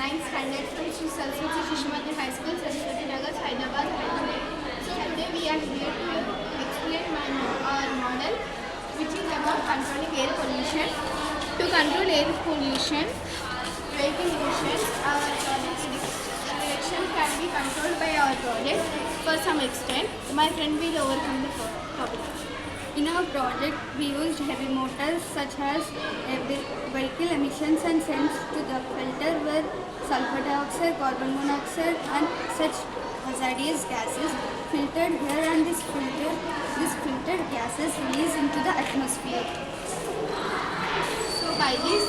9th standard from Sri Saraswati Shishma High School, Saraswati Nagar, Hyderabad. So today we are here to explain our model, which is about controlling air pollution. To control air pollution, vehicle emissions, our project's direction can be controlled by our project for some extent. My friend will overcome the topic. In our project, we used heavy motors such as vehicle emissions and sent to the filter where sulfur dioxide, carbon monoxide and such hazardous gases filtered here, and this filtered gases released into the atmosphere. So by this